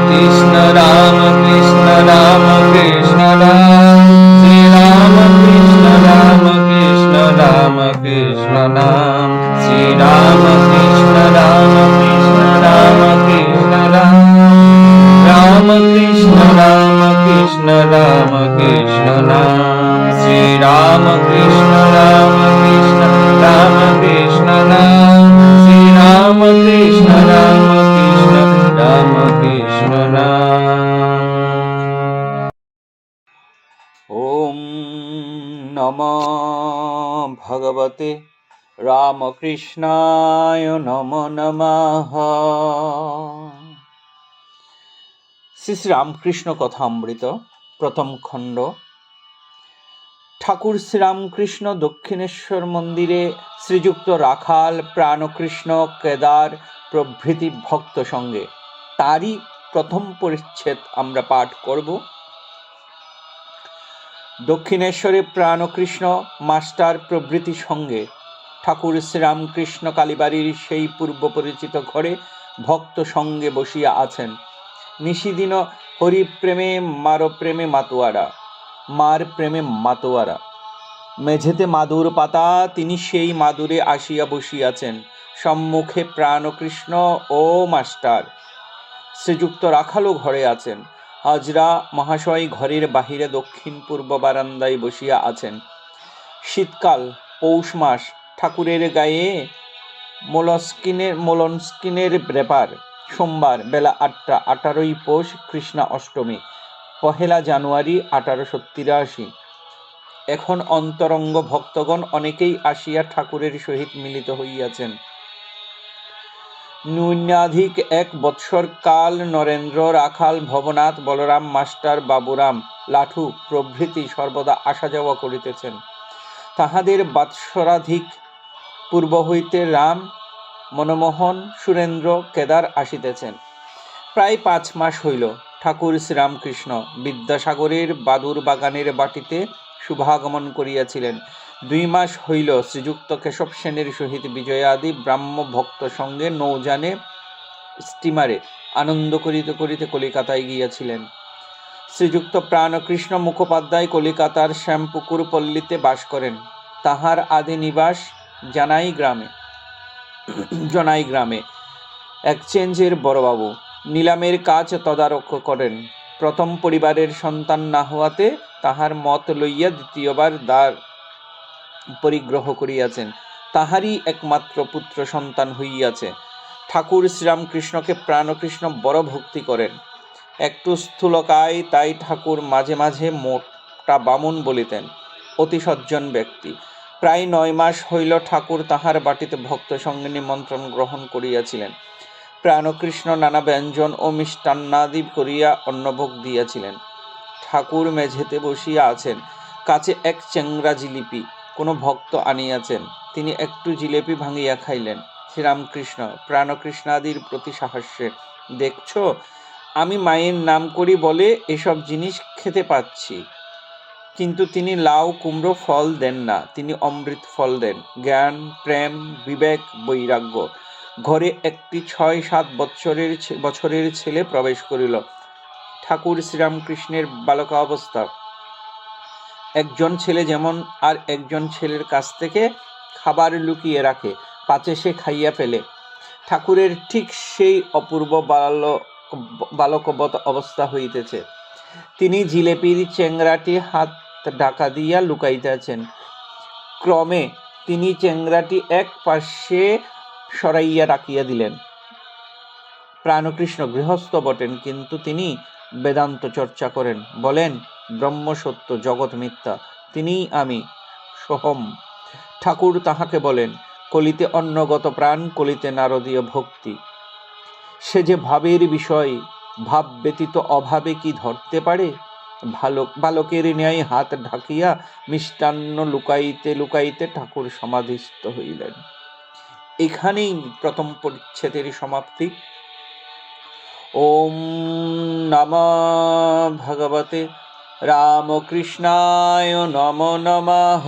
কৃষ্ণ রাম কৃষ্ণ রাম কৃষ্ণ রাম শ্রী রাম কৃষ্ণ রাম কৃষ্ণ রাম কৃষ্ণ নাম শ্রী রাম কৃষ্ণ রাম কৃষ্ণ রাম কৃষ্ণ রাম রাম কৃষ্ণ রাম কৃষ্ণ রাম কৃষ্ণ নাম শ্রী রাম কৃষ্ণ রাম কৃষ্ণ রাম কৃষ্ণ নাম শ্রী রাম কৃষ্ণ রাম কৃষ্ণ রাম কৃষ্ণ নাম। ওম নমো ভগবতে রামকৃষ্ণায় নমো নমঃ। শ্রী শ্রী রামকৃষ্ণ কথামৃত প্রথম খণ্ড। ঠাকুর শ্রীরামকৃষ্ণ দক্ষিণেশ্বর মন্দিরে শ্রীযুক্ত রাখাল, প্রাণকৃষ্ণ, কেদার প্রভৃতি ভক্ত সঙ্গে তারই প্রথম পরিচ্ছেদ আমরা পাঠ করব। দক্ষিণেশ্বরে প্রাণকৃষ্ণ মাস্টার প্রভৃতি সঙ্গে ঠাকুর শ্রীরামকৃষ্ণ কালীবাড়ির সেই পূর্ব পরিচিত ঘরে ভক্ত সঙ্গে বসিয়া আছেন। নিশিদিন হরিপ্রেমে মার প্রেমে মাতোয়ারা, মার প্রেমে মাতোয়ারা। মেঝেতে মাদুর পাতা, তিনি সেই মাদুরে আসিয়া বসিয়াছেন। সম্মুখে প্রাণকৃষ্ণ ও মাস্টার। শ্রীযুক্ত রাখালও ঘরে আছেন। হাজরা মহাশয় ঘরের বাহিরে দক্ষিণ পূর্ব বারান্দায় বসিয়া আছেন। শীতকাল, পৌষ মাস। ঠাকুরের গায়ে মোলস্কিনের ব্যাপার। সোমবার, বেলা 8টা, 18ই পৌষ, কৃষ্ণা অষ্টমী, 1 জানুয়ারি 1883। এখন অন্তরঙ্গ ভক্তগণ অনেকেই আসিয়া ঠাকুরের সহিত মিলিত হইয়াছেন। ন্যূনাধিক 1 বৎসর কাল নরেন্দ্র, রাখাল, ভবনাথ, বলরাম, মাস্টার, বাবুরাম, লাঠু প্রভৃতি সর্বদা আসা যাওয়া করিতেছেন। তাহাদের বাৎসরাধিক পূর্ব হইতে রাম, মনমোহন, সুরেন্দ্র, কেদার আসিতেছেন। প্রায় 5 মাস হইল ঠাকুর শ্রীরামকৃষ্ণ বিদ্যাসাগরের বাদুর বাগানের বাটিতে শুভাগমন করিয়াছিলেন। 2 মাস হইল শ্রীযুক্ত কেশব সেনের সহিত বিজয়াদি ব্রাহ্ম ভক্ত সঙ্গে নৌযানে স্টিমারে আনন্দ করিতে করিতে কলিকাতায় গিয়াছিলেন। শ্রীযুক্ত প্রাণকৃষ্ণ মুখোপাধ্যায় কলিকাতার শ্যামপুকুর পল্লীতে বাস করেন। তাহার আদি নিবাস জনাই গ্রামে। এক্সচেঞ্জের বড়বাবু নিলামের কাজ তদারক করেন। প্রথম পরিবারের সন্তান না হওয়াতে তাহার মত লইয়া দ্বিতীয়বার দ্বার পরিগ্রহ করিয়াছেন। তাহারই একমাত্র পুত্র সন্তান হইয়াছে। ঠাকুর শ্রীরামকৃষ্ণকে প্রাণকৃষ্ণ বড় ভক্তি করেন। একটু স্থূলকায়, তাই ঠাকুর মাঝে মাঝে মোটা বামুন বলিতেন। অতি সজ্জন ব্যক্তি। প্রায় 9 মাস হইল ঠাকুর তাহার বাটিতে ভক্ত সঙ্গে নিমন্ত্রণ গ্রহণ করিয়াছিলেন। প্রাণকৃষ্ণ নানা ব্যঞ্জন ও মিষ্টান্নাদি করিয়া অন্নভোগ দিয়াছিলেন। ঠাকুর মেঝেতে বসিয়া আছেন। কাছে এক চেংরা জিলিপি কোনো ভক্ত আনিয়াছেন। তিনি একটু জিলেপি ভাঙিয়া খাইলেন। শ্রীরামকৃষ্ণ প্রাণকৃষ্ণাদির প্রতি সাহাস্যে, দেখছ, আমি মায়ের নাম করি বলে এসব জিনিস খেতে পাচ্ছি। কিন্তু তিনি লাউ কুমড়ো ফল দেন না, তিনি অমৃত ফল দেন। জ্ঞান, প্রেম, বিবেক, বৈরাগ্য। ঘরে একটি 6-7 বছরের ছেলে প্রবেশ করিল। ঠাকুর শ্রীরামকৃষ্ণের বালকাবস্থা। একজন ছেলে যেমন আর একজন ছেলের কাছ থেকে খাবার লুকিয়ে রাখে, পাছে সে খাইয়া ফেলে, ঠাকুরের ঠিক সেই অপূর্ব বালকবৎ অবস্থা হইতেছে। তিনি জিলেপির চেংরাটি হাত ঢাকা দিয়া লুকাইতেছেন। ক্রমে তিনি চেংরাটি এক পাশে সরাইয়া রাখিয়া দিলেন। প্রাণকৃষ্ণ গৃহস্থ বটেন, কিন্তু তিনি বেদান্ত চর্চা করেন। বলেন, ব্রহ্ম সত্য, জগৎ মিথ্যা, তিনিই আমি, সোহম। ঠাকুর তাহাকে বলেন, কলিতে অন্নগত প্রাণ, কলিতে নারদীয় ভক্তি। সে যে ভাবের বিষয়, ভাব ব্যতীত অভাবে কি ধরতে পারে? বালকের ন্যায় হাত ঢাকিয়া মিষ্টান্ন লুকাইতে লুকাইতে ঠাকুর সমাধিস্থ হইলেন। এখানেই প্রথম পরিচ্ছেদের সমাপ্তি। ওম নমঃ ভগবতে রামকৃষ্ণায় নমো নমঃ।